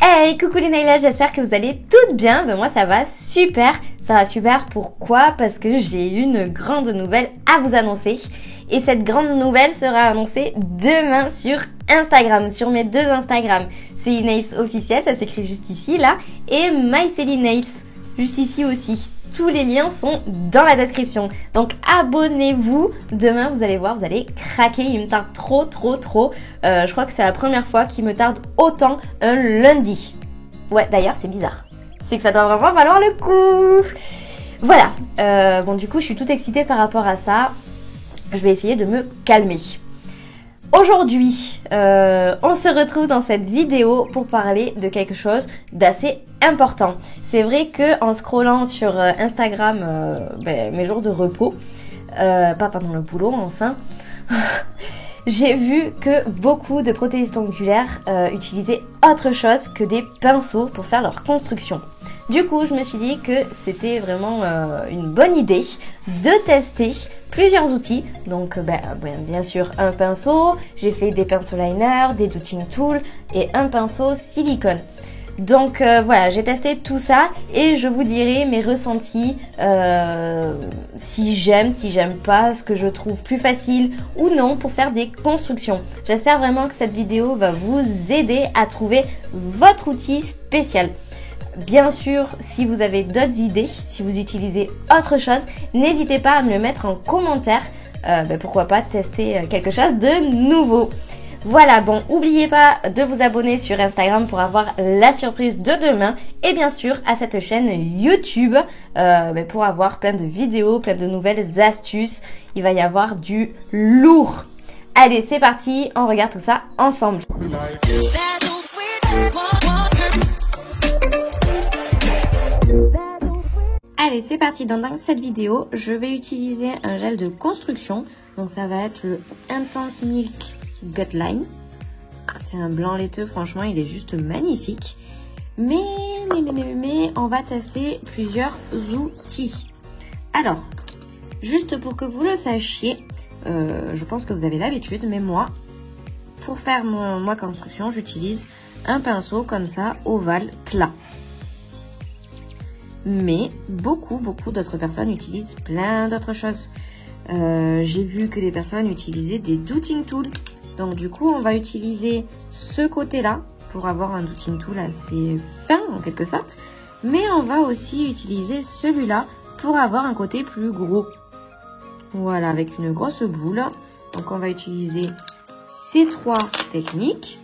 Hey, coucou les Naïlas, j'espère que vous allez toutes bien. Ben moi ça va super. Ça va super, pourquoi? Parce que j'ai une grande nouvelle à vous annoncer. Et cette grande nouvelle sera annoncée demain sur Instagram, sur mes deux Instagram. C'est Nails officiel, ça s'écrit juste ici là. Et My Nails, juste ici aussi. Tous les liens sont dans la description. Donc abonnez-vous. Demain, vous allez voir, vous allez craquer. Il me tarde trop. Je crois que c'est la première fois qu'il me tarde autant un lundi. Ouais, d'ailleurs, c'est bizarre. C'est que ça doit vraiment valoir le coup. Voilà. Bon, du coup, je suis toute excitée par rapport à ça. Je vais essayer de me calmer. Aujourd'hui, on se retrouve dans cette vidéo pour parler de quelque chose d'assez important. C'est vrai que en scrollant sur Instagram mes jours de repos, pas pendant le boulot enfin, j'ai vu que beaucoup de prothésistes ongulaires utilisaient autre chose que des pinceaux pour faire leur construction. Du coup, je me suis dit que c'était vraiment une bonne idée de tester plusieurs outils. Donc, bien sûr, un pinceau. J'ai fait des pinceaux liner, des dotting tools et un pinceau silicone. Donc voilà, j'ai testé tout ça et je vous dirai mes ressentis, si j'aime pas, ce que je trouve plus facile ou non pour faire des constructions. J'espère vraiment que cette vidéo va vous aider à trouver votre outil spécial. Bien sûr, si vous avez d'autres idées, si vous utilisez autre chose, n'hésitez pas à me le mettre en commentaire. Pourquoi pas tester quelque chose de nouveau. Voilà, bon, n'oubliez pas de vous abonner sur Instagram pour avoir la surprise de demain. Et bien sûr, à cette chaîne YouTube pour avoir plein de vidéos, plein de nouvelles astuces. Il va y avoir du lourd. Allez, c'est parti, on regarde tout ça ensemble. Allez, c'est parti. Dans cette vidéo, je vais utiliser un gel de construction. Donc ça va être le Intense Milk Gutline. C'est un blanc laiteux, franchement, il est juste magnifique. Mais on va tester plusieurs outils. Alors, juste pour que vous le sachiez, je pense que vous avez l'habitude, mais moi, pour faire ma construction, j'utilise un pinceau comme ça, ovale, plat. Mais beaucoup d'autres personnes utilisent plein d'autres choses. J'ai vu que les personnes utilisaient des dotting tools. Donc du coup, on va utiliser ce côté-là pour avoir un dotting tool assez fin en quelque sorte. Mais on va aussi utiliser celui-là pour avoir un côté plus gros. Voilà, avec une grosse boule. Donc on va utiliser ces trois techniques.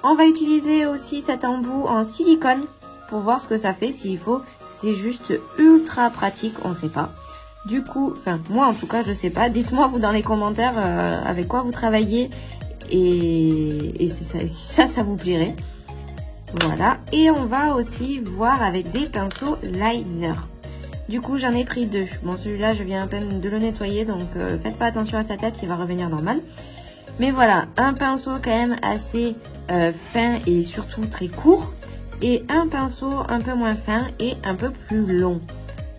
On va utiliser aussi cet embout en silicone pour voir ce que ça fait, s'il faut. C'est juste ultra pratique, on ne sait pas. Du coup, enfin moi en tout cas je sais pas. Dites-moi vous dans les commentaires avec quoi vous travaillez et si ça vous plairait. Voilà. Et on va aussi voir avec des pinceaux liner. Du coup j'en ai pris deux. Bon celui-là je viens à peine de le nettoyer donc faites pas attention à sa tête, il va revenir normal. Mais voilà, un pinceau quand même assez fin et surtout très court. Et un pinceau un peu moins fin et un peu plus long.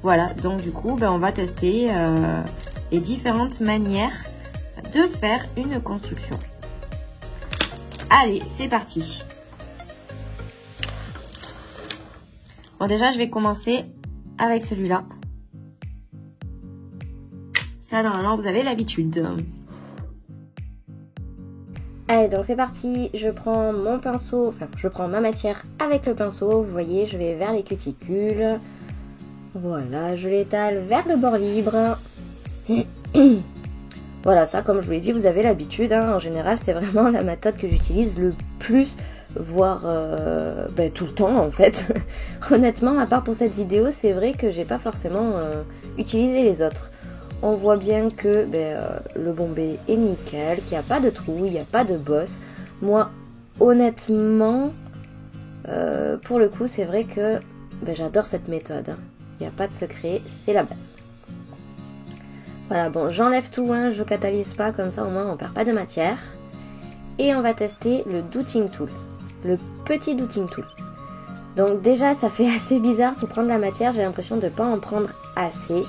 Voilà, donc du coup, on va tester les différentes manières de faire une construction. Allez, c'est parti. Bon, déjà, je vais commencer avec celui-là. Ça, normalement, vous avez l'habitude. Allez, donc c'est parti. Je prends mon pinceau, enfin, je prends ma matière avec le pinceau. Vous voyez, je vais vers les cuticules. Voilà, je l'étale vers le bord libre. Voilà, ça, comme je vous l'ai dit, vous avez l'habitude. En général, c'est vraiment la méthode que j'utilise le plus, voire tout le temps, en fait. Honnêtement, à part pour cette vidéo, c'est vrai que j'ai pas forcément utilisé les autres. On voit bien que le bombé est nickel, qu'il n'y a pas de trou, il n'y a pas de bosse. Moi, honnêtement, pour le coup, c'est vrai que j'adore cette méthode. Il n'y a pas de secret, c'est la base. Voilà, bon, j'enlève tout, je catalyse pas, comme ça au moins on perd pas de matière. Et on va tester le dotting tool, le petit dotting tool. Donc déjà, ça fait assez bizarre pour prendre la matière, j'ai l'impression de ne pas en prendre assez.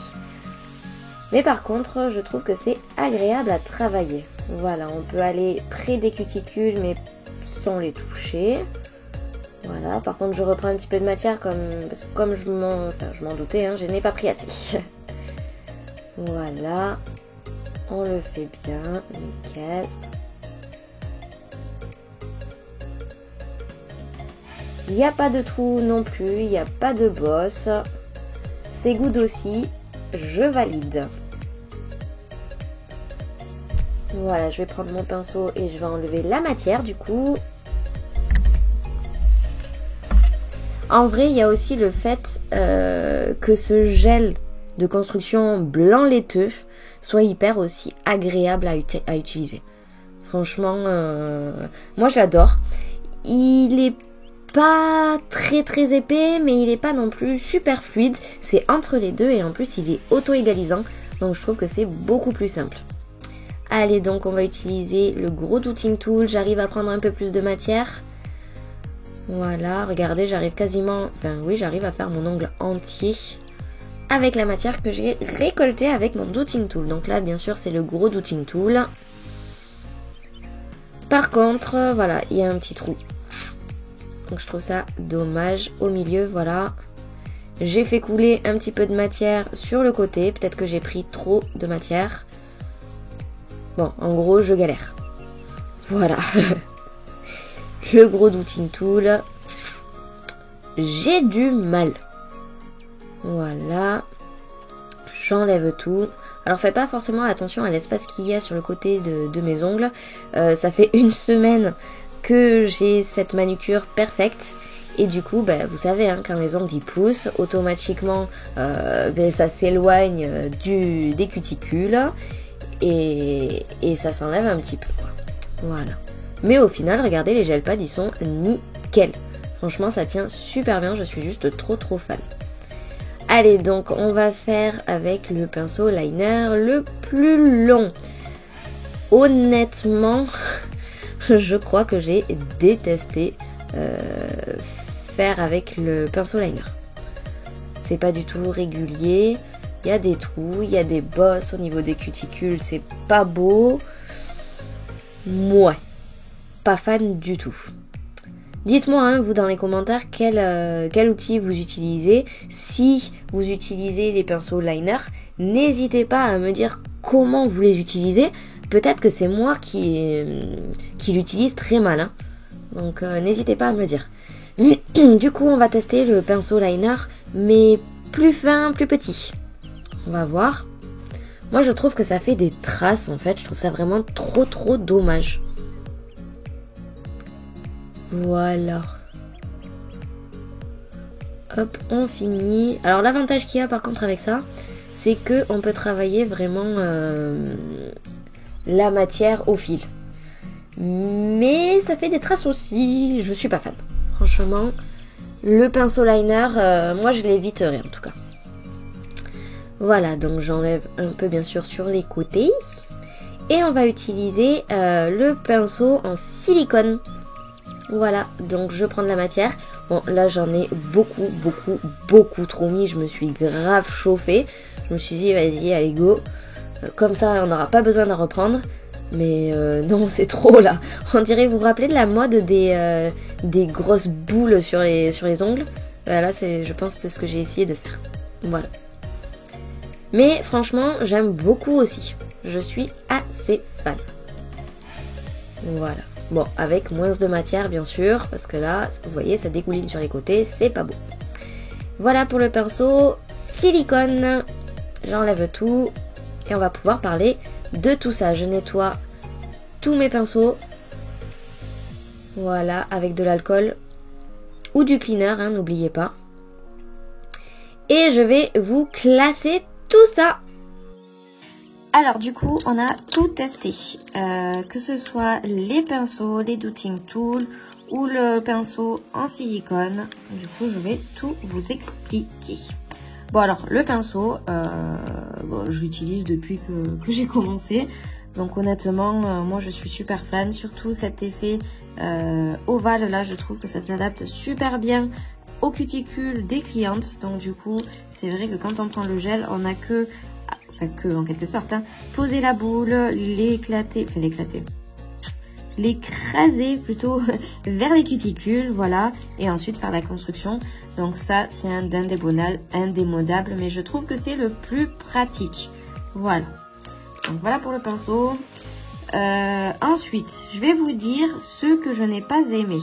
Mais par contre, je trouve que c'est agréable à travailler. Voilà, on peut aller près des cuticules, mais sans les toucher. Voilà, par contre je reprends un petit peu de matière parce que comme je m'en doutais, hein, je n'ai pas pris assez. Voilà, on le fait bien, nickel. Il n'y a pas de trou non plus, il n'y a pas de bosse. C'est good aussi, je valide. Voilà, je vais prendre mon pinceau et je vais enlever la matière du coup. En vrai, il y a aussi le fait que ce gel de construction blanc laiteux soit hyper aussi agréable à utiliser. Franchement, moi je l'adore. Il est pas très épais, mais il est pas non plus super fluide. C'est entre les deux et en plus il est auto-égalisant. Donc je trouve que c'est beaucoup plus simple. Allez, donc on va utiliser le gros Dotting Tool. J'arrive à prendre un peu plus de matière. Voilà, regardez, j'arrive quasiment... Enfin oui, j'arrive à faire mon ongle entier avec la matière que j'ai récoltée avec mon Dotting Tool. Donc là, bien sûr, c'est le gros Dotting Tool. Par contre, voilà, il y a un petit trou. Donc je trouve ça dommage. Au milieu, voilà. J'ai fait couler un petit peu de matière sur le côté. Peut-être que j'ai pris trop de matière. Bon, en gros, je galère. Voilà. Le gros Dotting Tool. J'ai du mal. Voilà. J'enlève tout. Alors faites pas forcément attention à l'espace qu'il y a sur le côté de mes ongles. Ça fait une semaine que j'ai cette manucure parfaite. Et du coup, bah, vous savez, hein, quand les ongles y poussent, automatiquement, ça s'éloigne des cuticules. Et ça s'enlève un petit peu, quoi. Voilà. Mais au final, regardez, les gel pads, ils sont nickel. Franchement, ça tient super bien. Je suis juste trop fan. Allez, donc, on va faire avec le pinceau liner le plus long. Honnêtement, je crois que j'ai détesté faire avec le pinceau liner. C'est pas du tout régulier. Il y a des trous, il y a des bosses au niveau des cuticules, c'est pas beau. Ouais, pas fan du tout. Dites-moi, hein, vous dans les commentaires, quel outil vous utilisez. Si vous utilisez les pinceaux liner, n'hésitez pas à me dire comment vous les utilisez. Peut-être que c'est moi qui l'utilise très mal. Hein. Donc n'hésitez pas à me dire. Du coup, on va tester le pinceau liner, mais plus fin, plus petit. On va voir. Moi, je trouve que ça fait des traces, en fait. Je trouve ça vraiment trop dommage. Voilà. Hop, on finit. Alors, l'avantage qu'il y a, par contre, avec ça, c'est que on peut travailler vraiment la matière au fil. Mais ça fait des traces aussi. Je suis pas fan. Franchement, le pinceau liner, moi, je l'éviterai, en tout cas. Voilà, donc j'enlève un peu bien sûr sur les côtés. Et on va utiliser le pinceau en silicone. Voilà, donc je prends de la matière. Bon, là j'en ai beaucoup trop mis. Je me suis grave chauffée. Je me suis dit, vas-y, allez go. Comme ça, on n'aura pas besoin d'en reprendre. Mais non, c'est trop là. On dirait, vous vous rappelez de la mode des grosses boules sur les ongles. Là, je pense que c'est ce que j'ai essayé de faire. Voilà. Mais franchement, j'aime beaucoup aussi. Je suis assez fan. Voilà. Bon, avec moins de matière, bien sûr. Parce que là, vous voyez, ça dégouline sur les côtés. C'est pas beau. Voilà pour le pinceau silicone. J'enlève tout. Et on va pouvoir parler de tout ça. Je nettoie tous mes pinceaux. Voilà, avec de l'alcool. Ou du cleaner, hein, n'oubliez pas. Et je vais vous classer tout ça. Alors du coup on a tout testé, que ce soit les pinceaux, les Dotting Tool ou le pinceau en silicone. Du coup je vais tout vous expliquer. Bon alors le pinceau, je l'utilise depuis que j'ai commencé. Donc honnêtement moi je suis super fan, surtout cet effet ovale là, je trouve que ça s'adapte super bien aux cuticules des clientes. Donc du coup c'est vrai que quand on prend le gel, on n'a que, enfin que en quelque sorte, hein, poser la boule, l'éclater, enfin l'éclater. l'écraser plutôt vers les cuticules, voilà, et ensuite faire la construction. Donc ça, c'est un indémodable, mais je trouve que c'est le plus pratique. Voilà. Donc voilà pour le pinceau. Ensuite, je vais vous dire ce que je n'ai pas aimé.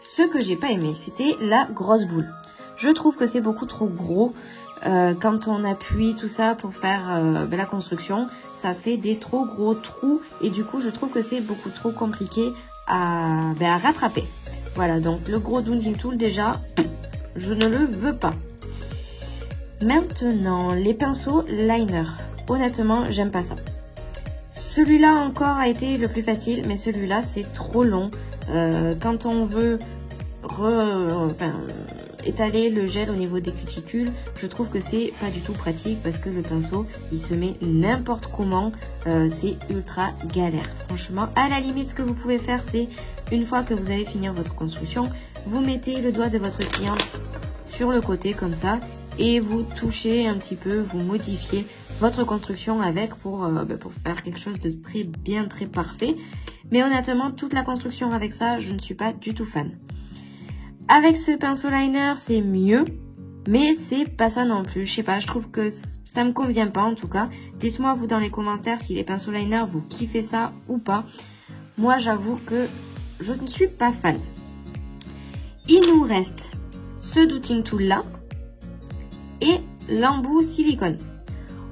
Ce que j'ai pas aimé, c'était la grosse boule. Je trouve que c'est beaucoup trop gros. Quand on appuie tout ça pour faire la construction, ça fait des trop gros trous et du coup je trouve que c'est beaucoup trop compliqué à rattraper. Voilà, donc le gros Doodling Tool déjà, je ne le veux pas. Maintenant, les pinceaux liner. Honnêtement, j'aime pas ça. Celui-là encore a été le plus facile, mais celui-là c'est trop long. Quand on veut étaler le gel au niveau des cuticules, je trouve que c'est pas du tout pratique parce que le pinceau il se met n'importe comment, c'est ultra galère. Franchement, à la limite, ce que vous pouvez faire, c'est une fois que vous avez fini votre construction, vous mettez le doigt de votre cliente sur le côté comme ça et vous touchez un petit peu, vous modifiez votre construction avec pour faire quelque chose de très parfait. Mais honnêtement, toute la construction avec ça, je ne suis pas du tout fan. Avec ce pinceau liner, c'est mieux, mais c'est pas ça non plus. Je sais pas, je trouve que ça me convient pas en tout cas. Dites-moi vous dans les commentaires si les pinceaux liner, vous kiffez ça ou pas. Moi, j'avoue que je ne suis pas fan. Il nous reste ce Doodling Tool là et l'embout silicone.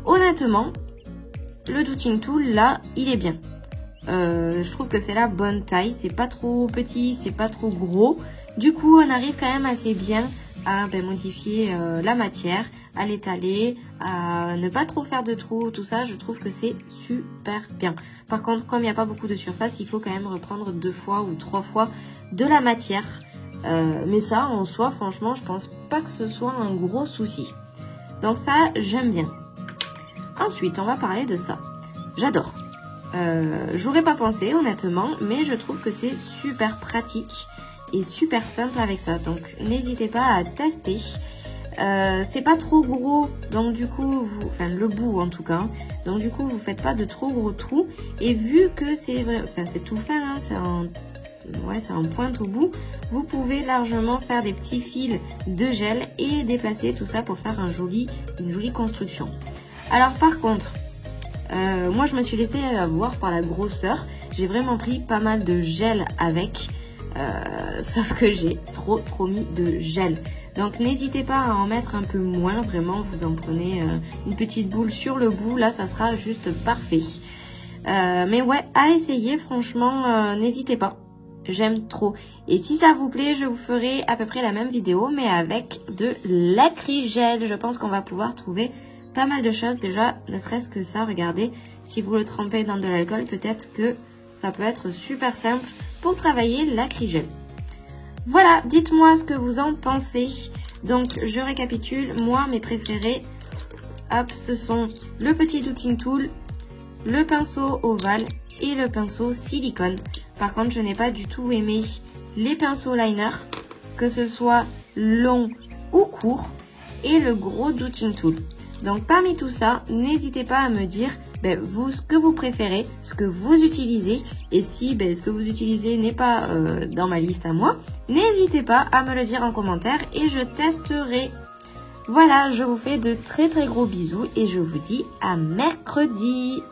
Honnêtement, le Doodling Tool là, il est bien. Je trouve que c'est la bonne taille, c'est pas trop petit, c'est pas trop gros. Du coup, on arrive quand même assez bien à modifier la matière, à l'étaler, à ne pas trop faire de trous, tout ça. Je trouve que c'est super bien. Par contre, comme il n'y a pas beaucoup de surface, il faut quand même reprendre 2 fois ou 3 fois de la matière. Mais ça, en soi, franchement, je pense pas que ce soit un gros souci. Donc ça, j'aime bien. Ensuite, on va parler de ça. J'adore. J'aurais pas pensé, honnêtement, mais je trouve que c'est super pratique et super simple avec ça. Donc, n'hésitez pas à tester. C'est pas trop gros, donc du coup, le bout en tout cas. Donc du coup, vous faites pas de trop gros trous. Et vu que c'est tout fin, hein, c'est en pointe au bout, vous pouvez largement faire des petits fils de gel et déplacer tout ça pour faire une jolie construction. Alors par contre, moi je me suis laissée avoir par la grosseur. J'ai vraiment pris pas mal de gel avec, sauf que j'ai trop mis de gel. Donc n'hésitez pas à en mettre un peu moins, vraiment vous en prenez une petite boule sur le bout, là ça sera juste parfait. Mais ouais, à essayer, franchement, n'hésitez pas. J'aime trop. Et si ça vous plaît, je vous ferai à peu près la même vidéo, mais avec de l'acrygel. Je pense qu'on va pouvoir trouver pas mal de choses déjà, ne serait-ce que ça. Regardez, si vous le trempez dans de l'alcool, peut-être que ça peut être super simple pour travailler l'acrygel. Voilà, dites-moi ce que vous en pensez. Donc, je récapitule. Moi, mes préférés, hop, ce sont le petit Doodling Tool, le pinceau ovale et le pinceau silicone. Par contre, je n'ai pas du tout aimé les pinceaux liner, que ce soit long ou court, et le gros Doodling Tool. Donc, parmi tout ça, n'hésitez pas à me dire vous ce que vous préférez, ce que vous utilisez. Et si ce que vous utilisez n'est pas dans ma liste à moi, n'hésitez pas à me le dire en commentaire et je testerai. Voilà, je vous fais de très gros bisous et je vous dis à mercredi.